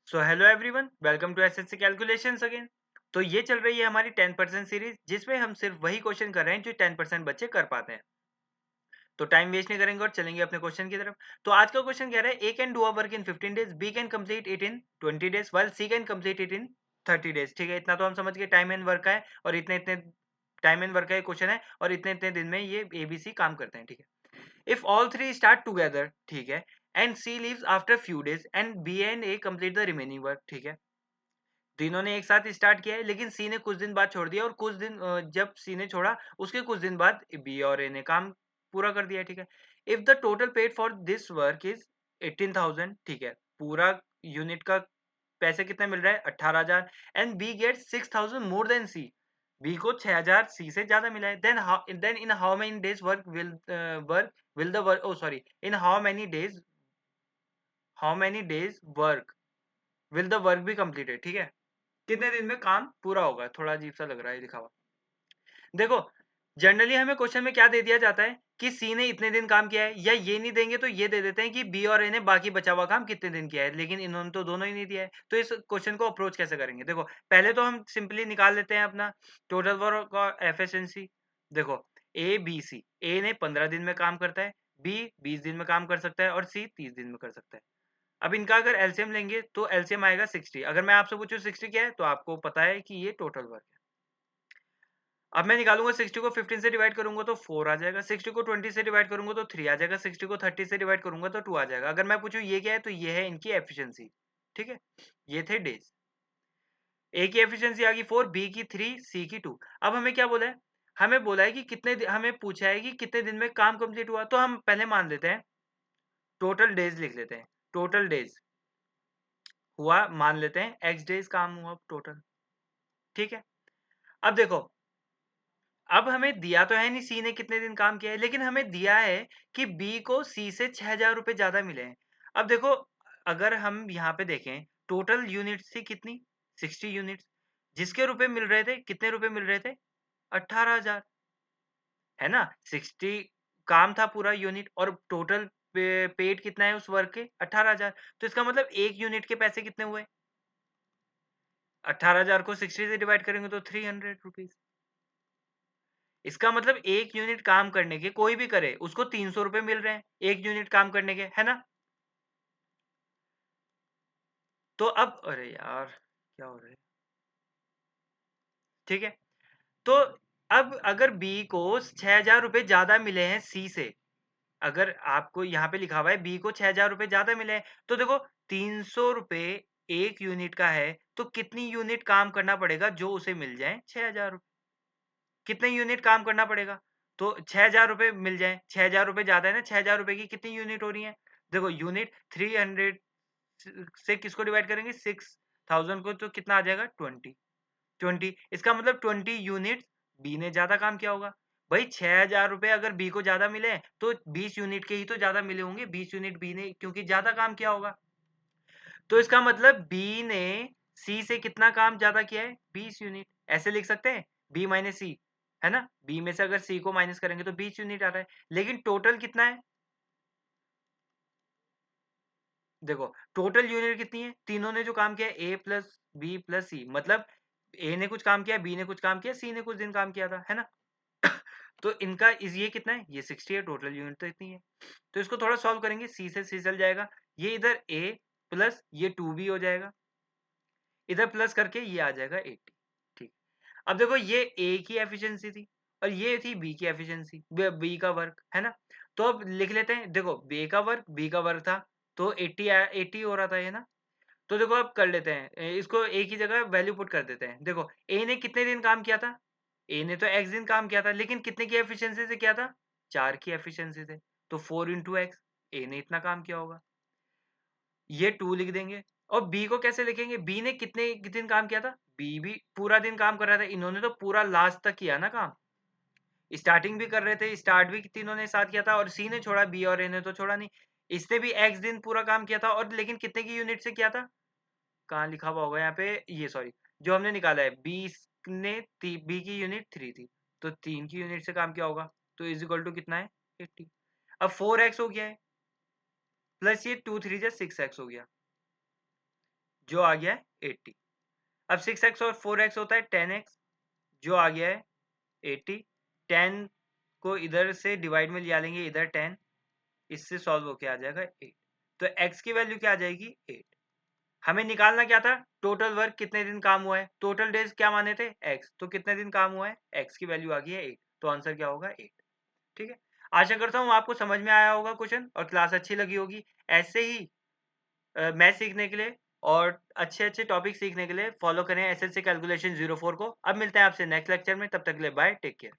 So hello everyone, welcome to SSC calculations again. तो ये चल रही है हमारी 10% सीरीज, जिसमें हम सिर्फ वही क्वेश्चन कर रहे हैं जो 10% बच्चे कर पाते हैं। तो टाइम वेस्ट नहीं करेंगे और चलेंगे अपने क्वेश्चन की तरफ। तो आज का क्वेश्चन कह रहा है, A can do a work in 15 days, B can complete it in 20 days, while C can complete it in 30 days. ठीक है, इतना तो हम समझ गए, टाइम एंड वर्क का है और इतने इतने टाइम एंड वर्क का क्वेश्चन है और इतने इतने दिन में ये एबीसी काम करते हैं। ठीक है, if all three start together, ठीक है, and C leaves after few days and B and A complete the remaining work. ठीक है, तीनों ने एक साथ स्टार्ट किया है, लेकिन सी ने कुछ दिन बाद छोड़ दिया और कुछ दिन जब सी ने छोड़ा उसके कुछ दिन बाद बी और ए ने काम पूरा कर दिया। ठीक है, if the total paid for this work is 18,000, ठीक है, पूरा यूनिट का पैसे कितना मिल रहा है 18,000, and B get 6,000 more than C, B को 6,000 सी से ज्यादा मिला है, then in how many days work will the work, oh sorry, in how many days work will the work be completed. ठीक है, कितने दिन में काम पूरा होगा। थोड़ा अजीब सा लग रहा है लिखा हुआ। देखो, जनरली हमें क्वेश्चन में क्या दे दिया जाता है कि सी ने इतने दिन काम किया है, या ये नहीं देंगे तो ये दे देते हैं कि बी और ए ने बाकी बचा हुआ काम कितने दिन किया है, लेकिन इन्होंने तो दोनों ही नहीं दिया है। तो इस क्वेश्चन को अप्रोच कैसे करेंगे? देखो, पहले तो हम सिंपली निकाल लेते हैं अपना टोटल वर्क और एफिशिएंसी। देखो, ए बी सी, ए ने 15 दिन में काम करता है, बी 20 दिन में काम कर सकता है और सी 30 दिन में कर सकता है। अब इनका अगर एलसीएम लेंगे तो एलसीएम आएगा 60। अगर मैं आपसे पूछूं 60 क्या है, तो आपको पता है कि ये टोटल वर्क है। अब मैं निकालूंगा 60 को 15 से डिवाइड करूंगा तो 4 आ जाएगा, 60 को 20 से डिवाइड करूंगा तो 3 आ जाएगा, 60 को 30 से डिवाइड करूंगा तो 2 आ जाएगा। अगर मैं पूछूं ये क्या है, तो ये है इनकी एफिशिएंसी। ठीक है, ये थे डेज। ए की एफिशिएंसी आ गई 4, बी की 3, सी की 2। अब हमें क्या बोला है? हमें बोला है कि हमें पूछा है कि कितने दिन में काम कंप्लीट हुआ। तो हम पहले मान लेते हैं, टोटल डेज लिख लेते हैं। टोटल डेज हुआ, मान लेते हैं एक्स डेज काम हुआ टोटल। ठीक है, अब देखो, अब हमें दिया तो है नहीं सी ने कितने दिन काम किया है, लेकिन हमें दिया है कि बी को सी से 6,000 रुपए ज्यादा मिले हैं। अब देखो, अगर हम यहाँ पे देखें, टोटल यूनिट्स थी कितनी, 60 यूनिट्स, जिसके रुपए मिल रहे थे, कितने रुपए मिल रहे थे, 18,000, है ना। 60 काम था पूरा यूनिट, और टोटल पेड कितना है उस वर्क के, 18,000। तो इसका मतलब एक यूनिट के पैसे कितने हुए, 18,000 को 60 से डिवाइड करेंगे तो 300 रुपीज। इसका मतलब एक यूनिट काम करने के, कोई भी करे, उसको 300 रुपए मिल रहे हैं एक यूनिट काम करने के, है ना। तो अब अरे यार, क्या हो रहा है। ठीक है, तो अब अगर बी को 6,000 रुपए ज्यादा मिले हैं सी से, अगर आपको यहाँ पे लिखा हुआ है बी को 6,000 रुपए ज्यादा मिले हैं, तो देखो 300 रुपए एक यूनिट का है, तो कितनी यूनिट काम करना पड़ेगा जो उसे मिल जाए 6,000 रुपए, कितने यूनिट काम करना पड़ेगा। तो 6,000 रुपए मिल जाए, 6,000 रुपए ज्यादा है ना, 6,000 रुपए की कितनी यूनिट हो रही है। देखो, यूनिट 300 से किसको डिवाइड करेंगे, 6,000 को, तो कितना आ जाएगा 20। इसका मतलब 20 यूनिट बी ने ज्यादा काम किया होगा। भाई 6,000 रुपए अगर बी को ज्यादा मिले तो 20 यूनिट के ही तो ज्यादा मिले होंगे, 20 यूनिट बी ने क्योंकि ज्यादा काम किया होगा। तो इसका मतलब बी ने सी से कितना काम ज्यादा किया है, 20 यूनिट। ऐसे लिख सकते हैं, बी माइनस सी, है ना, बी में से अगर सी को माइनस करेंगे तो 20 यूनिट आ रहा है, लेकिन टोटल कितना है। देखो, टोटल यूनिट कितनी है, तीनों ने जो काम किया ए प्लस बी प्लस सी, मतलब ए ने कुछ काम किया, बी ने कुछ काम किया, सी ने कुछ दिन काम किया था, है ना। तो इनका इस ये कितना है, ये 60 है, टोटल यूनिट तो इतनी है। तो इसको थोड़ा सॉल्व करेंगे, सी से सी चल जाएगा, ये इधर ए प्लस ये 2 भी हो जाएगा, इधर प्लस करके ये आ जाएगा 80। ठीक, अब देखो, ये ए की एफिशिएंसी थी और ये थी बी की एफिशिएंसी, बी का वर्क, है ना। तो अब लिख लेते हैं, देखो बी का वर्क था, तो 80 हो रहा था, ये ना। तो देखो, अब कर लेते हैं, इसको ए की जगह वैल्यू पुट कर देते हैं। देखो, ए ने कितने दिन काम किया था, ए ने तो एक्स दिन काम किया था, लेकिन कितने की एफिशिएंसी से किया था, 4 की एफिशिएंसी से। तो 4 इंटू एक्स, ए ने इतना काम किया होगा, ये 2 लिख देंगे। और बी को कैसे लिखेंगे, बी ने कितने दिन काम किया था, बी भी पूरा दिन काम कर रहा था, इन्होंने तो पूरा लास्ट तक किया ना काम, स्टार्टिंग भी कर रहे थे, स्टार्ट भी तीनों ने साथ किया था, और सी ने छोड़ा, बी और ए ने तो छोड़ा नहीं। इसने भी एक्स दिन पूरा काम किया था, और लेकिन कितने की यूनिट से किया था, कहाँ लिखा हुआ होगा यहाँ पे, ये सॉरी, जो हमने निकाला है, बी की यूनिट 3 थी, तो 3 की यूनिट से काम किया होगा, तो इज इक्वल टू कितना है, 80। अब 4x हो गया है, प्लस ये 2 3 जा 6x हो गया, जो आ गया है 80। अब 6x और 4x होता है 10x, जो आ गया है 80। 10 को इधर से डिवाइड में लिया लेंगे, इधर 10, इससे सॉल्व होके आ जाएगा 8। तो x की वैल्यू क्या आ जाएगी 8। हमें निकालना क्या था, टोटल वर्क कितने दिन काम हुआ है, टोटल डेज क्या माने थे x, तो कितने दिन काम हुआ है, x की वैल्यू आ गई है 8, तो आंसर क्या होगा 8। ठीक है, आशा करता हूँ आपको समझ में आया होगा क्वेश्चन और क्लास अच्छी लगी होगी। ऐसे ही मैथ सीखने के लिए और अच्छे-अच्छे टॉपिक सीखने के लिए फॉलो करें एसएससी कैलकुलेशन 04 को। अब मिलते हैं आपसे नेक्स्ट लेक्चर में, तब तक के लिए बाय, टेक केयर।